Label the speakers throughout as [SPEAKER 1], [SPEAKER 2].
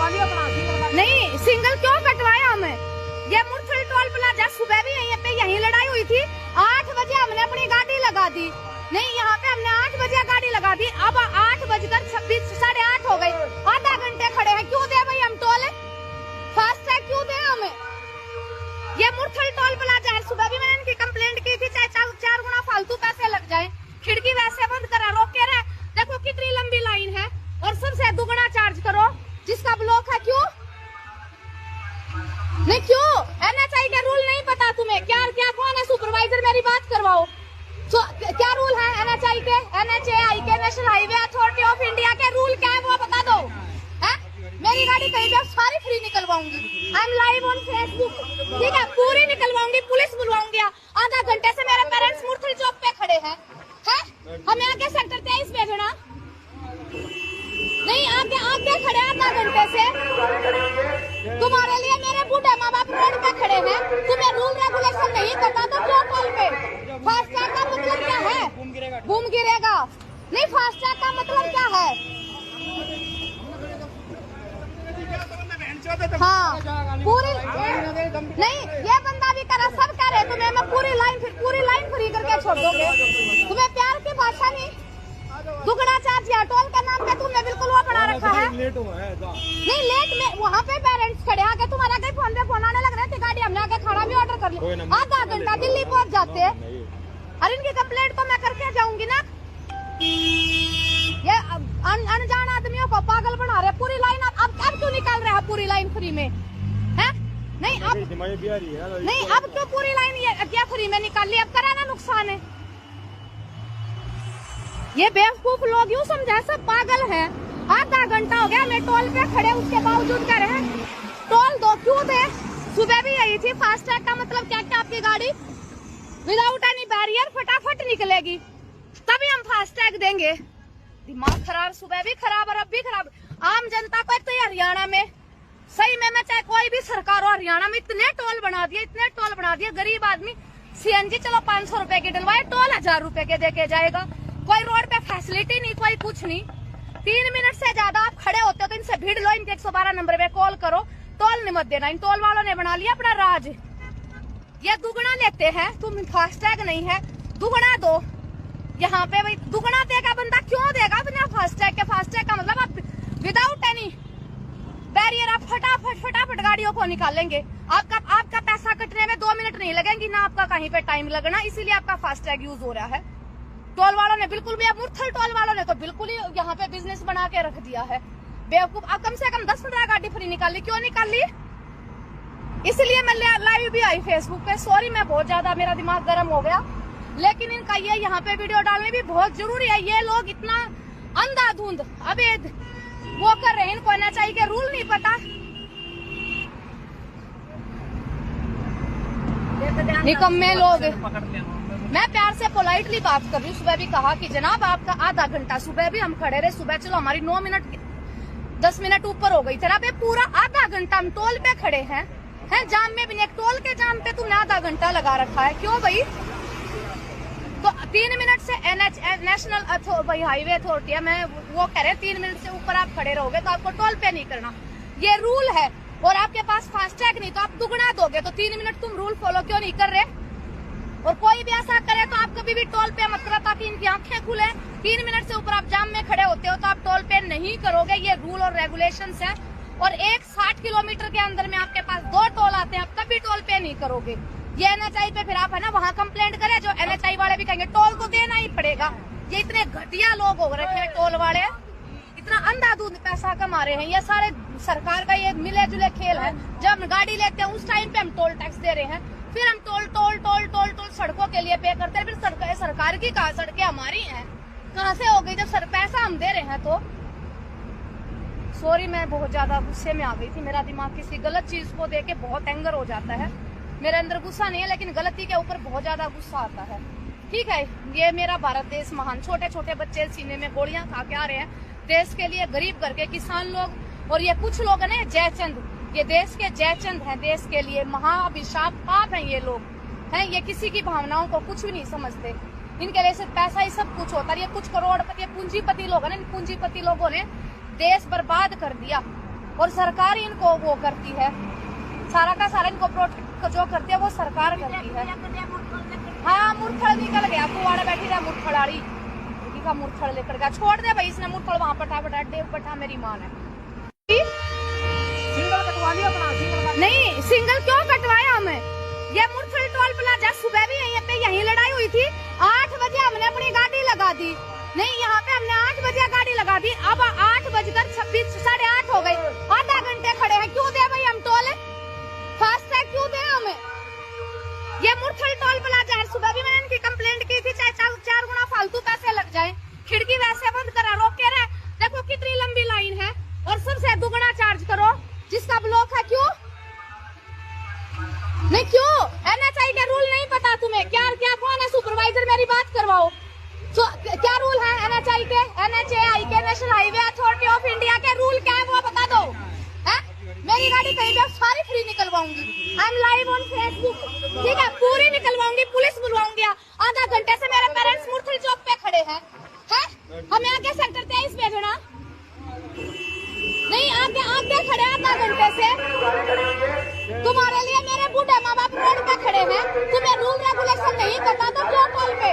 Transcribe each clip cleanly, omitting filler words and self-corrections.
[SPEAKER 1] नहीं सिंगल क्यों कटवाया हमें? ये मुरथल टोल प्लाजा सुबह भी यहीं लड़ाई हुई थी। 8 बजे हमने अपनी गाड़ी लगा दी। नहीं यहाँ पे हमने 8 बजे गाड़ी लगा दी। अब 8:26 साढ़े 8 हो गए। आधा घंटे खड़े हैं। क्यों दे भाई हम टोल? फास्ट टैग क्यों दे हमें? ये मुरथल टोल प्लाजा है। सुबह भी मैंने इनकी कंप्लेंट की थी, चाहे 4 गुना फालतू पैसे लग जाए। खिड़की वैसे बंद करा, रोके रहे। देखो कितनी लंबी लाइन है और सबसे दुगना चार्ज करो। जिसका ब्लॉक है क्यों नहीं? क्यों? NHI के रूल नहीं पता तुम्हें? क्या कौन है सुपरवाइजर? मेरी बात करवाओ। तो क्या रूल है NHI के? NHAI के, national highway authority of India के रूल क्या है वो बता दो। है? मेरी गाड़ी कहीं भी सारी फ्री निकलवाऊंगी। I am live on Facebook. ठीक है, पूरी निकलवाऊंगी, पुलिस बुलवाऊंगी। आधा घंटे से मेरे पेरेंट्स मुरथल चौक पे खड़े हैं। हमें आगे सेक्टर 23 भेजना नहीं, आगे खड़े आधा घंटे से। तुम्हारे लिए मेरे बूढ़े माँ बाप रोड पे खड़े हैं। तुम्हें रूल रेगुलेशन नहीं पता तो क्यों टोल पे? फास्ट टैग का मतलब क्या है? बूम गिरेगा। नहीं, फास्ट टैग का मतलब क्या है? हाँ पूरी नहीं, ये बंदा भी करा, सब कह रहे तुम्हें मैं पूरी लाइन फ्री करके छोड़ दोगे। तुम्हें प्यार की भाषा नहीं, दुगना चार्ज या टोल के नाम पे तुमने बिल्कुल वो बना रखा है। नहीं लेट में वहाँ पे पेरेंट्स खड़े आके तुम्हारे आगे फोन पे फोन आने लग रहे थे। गाड़ी हमने आके खाना भी ऑर्डर कर लिया। आधा घंटा दिल्ली पहुँच जाते हैं। अरे इनकी कंप्लेंट तो मैं करके जाऊंगी ना। ये अनजान आदमियों को पागल बना रहे। पूरी लाइन अब क्यों निकाल रहे हैं? पूरी लाइन फ्री में है? नहीं अब क्यों पूरी लाइन ये क्या फ्री में निकाल ली? अब कराना नुकसान है। ये बेवकूफ लोग यूँ समझा सब पागल है। आधा घंटा हो गया मैं टोल पे खड़े, उसके बावजूद कह रहे हैं टोल दो। क्यों दे? सुबह भी यही थी। फास्ट टैग का मतलब क्या? आपकी गाड़ी विदाउट एनी बैरियर फटाफट निकलेगी, तभी हम फास्ट टैग देंगे। दिमाग खराब, सुबह भी खराब और अब भी खराब। आम जनता को एक तो ये हरियाणा में सही में, मैं चाहे कोई भी सरकार हो, हरियाणा में इतने टोल बना दिए। गरीब आदमी CNG चलो 500 रुपए की डलवाए, टोल 1000 रुपए के देके जाएगा। कोई रोड पे फैसिलिटी नहीं, कोई कुछ नहीं। 3 मिनट से ज्यादा आप खड़े होते हो तो इनसे भीड़ लो, इनके 112 नंबर पे कॉल करो, टोल नहीं मत देना। इन टोल वालों ने बना लिया अपना राज। ये दुगना लेते हैं, तुम फास्टैग नहीं है दुगना दो। यहाँ पे भाई दुगना देगा बंदा, क्यों देगा बिना फास्टैग के? फास्टैग का मतलब आप विदाउट एनी बैरियर आप फटाफट गाड़ियों को निकालेंगे। आपका पैसा कटने में 2 मिनट नहीं लगेंगी, ना आपका कहीं पे टाइम लगना। इसीलिए आपका फास्टैग यूज हो रहा है। टोल वालों ने बिल्कुल भी, मुरथल टोल वालों ने तो बिल्कुल ही यहाँ पे बिजनेस बना के रख दिया है। बेवकूफ। अब कम से कम 10-15 गाड़ी फ्री निकाली, क्यों निकाली? इसलिए मैं लाइव भी आई फेसबुक पे। सॉरी, मैं बहुत ज्यादा मेरा दिमाग गर्म हो गया, लेकिन इनका ये यहाँ पे वीडियो डालने भी बहुत जरूरी है। ये लोग इतना अंधाधुंध अवैध वो कर रहे हैं, इनको NHI के रूल नहीं पता। निकम्मे लोग। मैं प्यार से पोलाइटली बात कर रही हूँ। सुबह भी कहा कि जनाब आपका आधा घंटा, सुबह भी हम खड़े रहे। सुबह चलो हमारी 9 मिनट 10 मिनट ऊपर हो गई थी। पूरा आधा घंटा हम टोल पे खड़े हैं जाम में भी नहीं। टोल के जाम पे तुमने आधा घंटा लगा रखा है, क्यों भाई? तो 3 मिनट से नेशनल हाईवे अथॉरिटी है, मैं वो कह रहे 3 मिनट से ऊपर आप खड़े रहोगे तो आपको टोल पे नहीं करना, ये रूल है। और आपके पास फास्टैग नहीं तो आप दुगना दोगे, तो 3 मिनट तुम रूल फॉलो क्यों नहीं कर रहे? और कोई भी ऐसा करे तो आप कभी भी टोल पे मत करो, ताकि इनकी आंखें खुले। 3 मिनट से ऊपर आप जाम में खड़े होते हो तो आप टोल पे नहीं करोगे, ये रूल और रेगुलेशंस है। और 60 किलोमीटर के अंदर में आपके पास 2 टोल आते हैं, आप कभी टोल पे नहीं करोगे। ये NHI पे फिर आप है ना वहाँ कंप्लेंट करें, जो NHI वाले भी कहेंगे टोल तो देना ही पड़ेगा। ये इतने घटिया लोग हो रखे हैं टोल वाले, इतना अंधाधुंध पैसा कमा रहे हैं। ये सारे सरकार का ये मिले जुले खेल है। जब हम गाड़ी लेते हैं उस टाइम पे हम टोल टैक्स दे रहे हैं, फिर हम टोल सड़कों के लिए पे करते हैं। फिर सरकार की कहा, सड़कें हमारी हैं, कहाँ से हो गई जब पैसा हम दे रहे हैं? तो सॉरी, मैं बहुत ज्यादा गुस्से में आ गई थी। मेरा दिमाग किसी गलत चीज को देख के बहुत एंगर हो जाता है। मेरे अंदर गुस्सा नहीं है, लेकिन गलती के ऊपर बहुत ज्यादा गुस्सा आता है। ठीक है, ये मेरा भारत देश महान। छोटे छोटे बच्चे सीने में गोलियां खा के आ रहे हैं देश के लिए, गरीब करके किसान लोग। और ये कुछ लोग है ना जयचंद, ये देश के जयचंद हैं, देश के लिए महाअभिशाप पाप हैं ये लोग हैं। ये किसी की भावनाओं को कुछ भी नहीं समझते। इनके लिए सिर्फ पैसा ही सब कुछ होता है। ये कुछ करोड़पति पूंजीपति लोग हैं, पूंजीपति लोगों ने देश बर्बाद कर दिया। और सरकार इनको वो करती है, सारा का सारा इनको प्रोटेक्ट जो करती है वो सरकार करती है। हाँ मुरथड़ निकल गया, कुआड़े बैठी रहा मुरथड़ाड़ी का मुरथड़ लेकर गया। छोड़ दे भाई इसने मुरथड़ वहाँ पटा पटा डेव पटा मेरी माँ ने।
[SPEAKER 2] सिंगल कटवा लिया अपना, सिंगल
[SPEAKER 1] नहीं सिंगल क्यों कटवाया हमें? ये मुरथल टोल प्लाजा सुबह भी यहीं लड़ाई हुई थी। 8 बजे हमने अपनी गाड़ी लगा दी। नहीं यहाँ पे हमने 8 बजे गाड़ी लगा दी। अब 8:26 साढ़े 8 हो गए, आधा घंटे खड़े हैं। क्यों दे भाई हम टोल? फास्टैग क्यों दे हमें? ये मुरथल टोल प्लाजा है। सुबह भी मैंने इनकी कंप्लेंट की थी, चाहे 4 गुना फालतू पैसे लग जाए, खिड़की वैसे बंद करा, रोक के रहे। देखो कितनी लंबी लाइन है और सबसे दुगना चार्ज करो जिसका ब्लॉक है। क्यों नहीं? क्यों? NHI के रूल नहीं पता तुम्हें? क्या क्या कौन है सुपरवाइजर? मेरी बात करवाओ। क्या रूल है NHI के? NHAI के, national highway authority of India के रूल क्या है वो बता दो। है? मेरी गाड़ी कहीं भी सारी फ्री निकलवाऊंगी। I am live on Facebook, ठीक है? पूरी निकलवाऊंगी, पुलिस बुलवाऊंगी। आधा घंटे से मेरे पेरेंट्स मुरथल चौक पे खड़े हैं। हमें आगे सेक्टर 23 भेजना नहीं, आगे खड़े आधा घंटे से। तुम्हारे लिए मेरे बूढ़े माँ बाप रोड पे खड़े हैं। तुम्हें रूल रेगुलेशन नहीं पता तो क्यों टोल पे?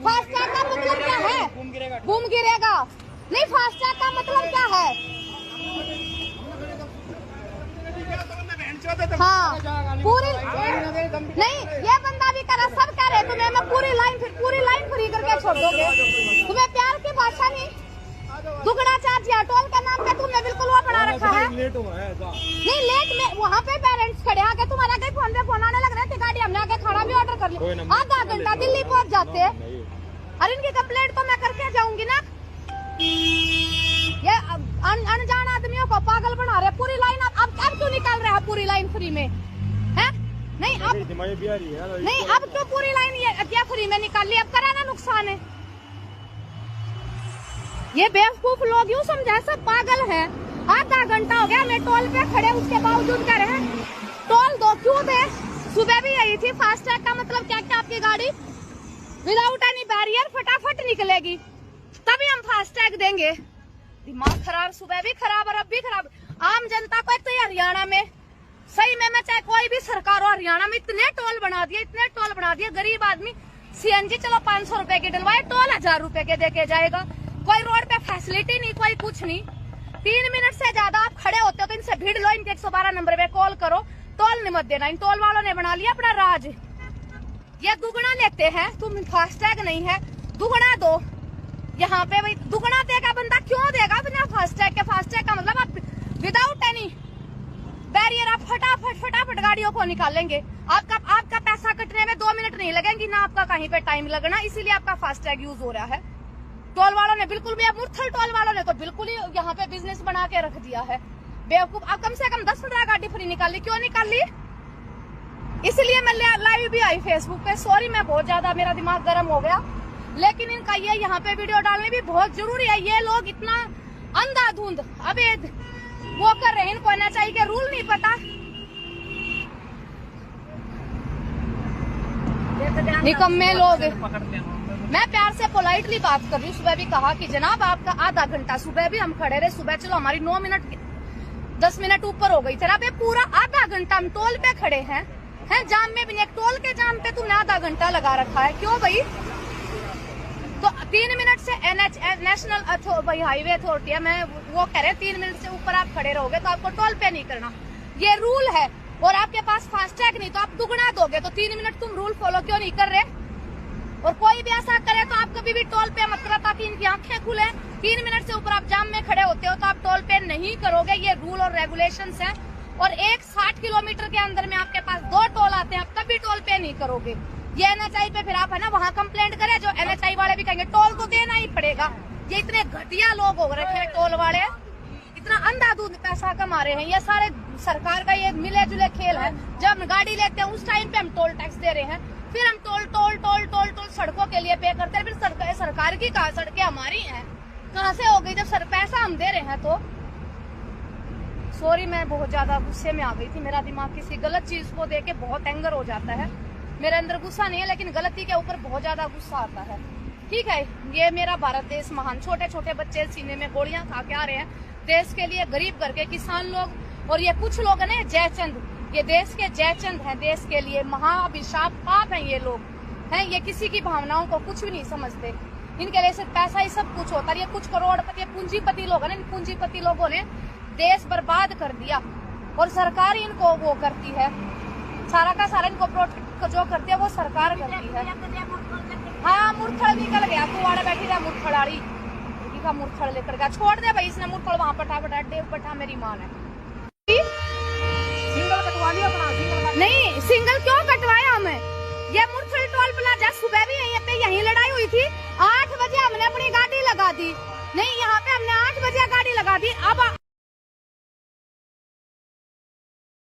[SPEAKER 1] फास्टैग का मतलब क्या है? बूम गिरेगा। नहीं फास्टैग का मतलब क्या है? हाँ पूरी नहीं, ये बंदा भी करा, सब कह रहे तुम्हें मैं पूरी लाइन फ्री करके छोड़ दोगे। तुम्हें प्यार की भाषा नहीं, दुगना चार्ज या टोल के नाम पे तुमने बिल्कुल वो बना रखा है।
[SPEAKER 2] लेट हुआ है
[SPEAKER 1] नहीं लेट में वहाँ पे पेरेंट्स खड़े आके तुम्हारे आगे फोन पे फोन आने लग रहे थे। गाड़ी हमने आके खाना भी ऑर्डर कर लिया, आधा घंटा दिल्ली पहुँच जाते। और इनकी कंप्लेंट तो मैं करके जाऊंगी ना। ये अनजान आदमियों को पागल बना रहे। पूरी लाइन अब क्यों निकाल रहे हैं? पूरी लाइन फ्री में है? नहीं अब क्यों पूरी लाइन ये क्या फ्री में निकाल ली? अब कराना नुकसान है। ये बेवकूफ लोग यूँ समझा सब पागल हैं। आधा घंटा हो गया मैं टोल पे खड़े, उसके बावजूद कह रहे हैं टोल दो। क्यों दे? सुबह भी यही थी। फास्टैग का मतलब क्या? क्या आपकी गाड़ी विदाउट एनी बैरियर फटाफट निकलेगी तभी हम फास्टैग देंगे। दिमाग खराब, सुबह भी खराब और अब भी खराब। आम जनता को, एक तो हरियाणा में सही में मैं चाहे कोई भी सरकार हो, हरियाणा में इतने टोल बना दिए, गरीब आदमी CNG चलो 500 रुपए की डलवाए, टोल 1000 रुपए के देके जाएगा। कोई रोड पे फैसिलिटी नहीं, कोई कुछ नहीं। 3 मिनट से ज्यादा आप खड़े होते हो तो इनसे भीड़ लो, इनके 112 नंबर पे कॉल करो, टोल नहीं मत देना। इन टोल वालों ने बना लिया अपना राज। ये दुगना लेते हैं, तुम फास्टैग नहीं है दुगना दो। यहाँ पे भाई दुगना देगा बंदा, क्यों देगा बिना फास्टैग के? फास्टैग का मतलब आप विदाउट एनी बैरियर आप फटाफट गाड़ियों को निकालेंगे। आपका पैसा कटने में 2 मिनट नहीं लगेंगी ना, आपका कहीं पे टाइम लगना, इसीलिए आपका फास्टैग यूज हो रहा है। टोल वालों ने बिल्कुल भी, मुरथल टोल वालों ने तो बिल्कुल ही यहाँ पे बिजनेस बना के रख दिया है। बेवकूफ। अब कम से कम 10-15 गाड़ी फ्री निकाल ली। क्यों निकाल ली? इसलिए मैं लाइव भी आई फेसबुक पे। सॉरी मैं बहुत ज्यादा, मेरा दिमाग गर्म हो गया, लेकिन इनका ये यहाँ पे वीडियो डालने भी बहुत जरूरी है। ये लोग इतना अंधाधुंध अवैध वो कर रहे हैं, इनको NHI के रूल नहीं पता। निकम्मे लोग। मैं प्यार से पोलाइटली बात कर रही हूँ। सुबह भी कहा कि जनाब आपका आधा घंटा, सुबह भी हम खड़े रहे। सुबह चलो हमारी 9 मिनट 10 मिनट ऊपर हो गई। तेरा पे पूरा आधा घंटा हम टोल पे खड़े हैं जाम में भी नहीं। टोल के जाम पे तुमने आधा घंटा लगा रखा है, क्यों भाई? तो 3 मिनट से नेशनल भाई हाईवे अथॉरिटी है, मैं वो कह रहे 3 मिनट से ऊपर आप खड़े रहोगे तो आपको टोल पे नहीं करना, ये रूल है। और आपके पास फास्टैग नहीं तो आप दुगना दोगे, तो 3 मिनट तुम रूल फॉलो क्यों नहीं कर रहे? और कोई भी ऐसा करे तो आप कभी भी टोल पे मत करो, ताकि इनकी आंखें खुले। 3 मिनट से ऊपर आप जाम में खड़े होते हो तो आप टोल पे नहीं करोगे, ये रूल और रेगुलेशंस हैं। और 60 किलोमीटर के अंदर में आपके पास 2 टोल आते हैं, आप तभी टोल पे नहीं करोगे। ये NHI पे फिर आप है ना वहाँ कंप्लेंट करें, जो NHI वाले भी कहेंगे टोल तो देना ही पड़ेगा। ये इतने घटिया लोग हो रखे हैं टोल वाले, इतना अंधाधुंध पैसा कमा रहे हैं। ये सारे सरकार का ये मिले जुले खेल है। जब हम गाड़ी लेते हैं उस टाइम पे हम टोल टैक्स दे रहे हैं, फिर हम टोल सड़कों के लिए पे करते हैं। फिर सरकार की कहा सड़कें हमारी हैं, कहाँ से हो गई जब पैसा हम दे रहे हैं? तो सॉरी मैं बहुत ज्यादा गुस्से में आ गई थी। मेरा दिमाग किसी गलत चीज को देख के बहुत एंगर हो जाता है। मेरे अंदर गुस्सा नहीं है, लेकिन गलती के ऊपर बहुत ज्यादा गुस्सा आता है। ठीक है, ये मेरा भारत देश महान। छोटे छोटे बच्चे सीने में गोलियां खा के आ रहे हैं, देश के लिए, गरीब घर के किसान लोग। और ये कुछ लोग है ना जयचंद, ये देश के जयचंद हैं, देश के लिए महाअभिशाप पाप हैं ये लोग हैं। ये किसी की भावनाओं को कुछ भी नहीं समझते, इनके लिए सिर्फ पैसा ही सब कुछ होता है। ये कुछ करोड़पति पूंजीपति लोग हैं ना, इन पूंजीपति लोगों ने देश बर्बाद कर दिया और सरकार ही इनको वो करती है, सारा का सारा इनको प्रोटेक्ट जो करती है वो सरकार करती है। हाँ मुरथड़ निकल गया, कुआड़ा बैठी रहा मुरथड़ाड़ी का मुरथड़ लेकर गया, छोड़ दे भाई इसने मुरथड़ वहां पटा पटा डेव पटा मेरी माँ ने।
[SPEAKER 2] सिंगल कटवा लिया अपना, सिंगल
[SPEAKER 1] नहीं सिंगल क्यों कटवाया हमें, ये मुरथल टोल प्लाजा सुबह भी यहीं लड़ाई हुई थी। 8 बजे हमने अपनी गाड़ी लगा दी, नहीं यहाँ पे हमने 8 बजे गाड़ी लगा दी। अब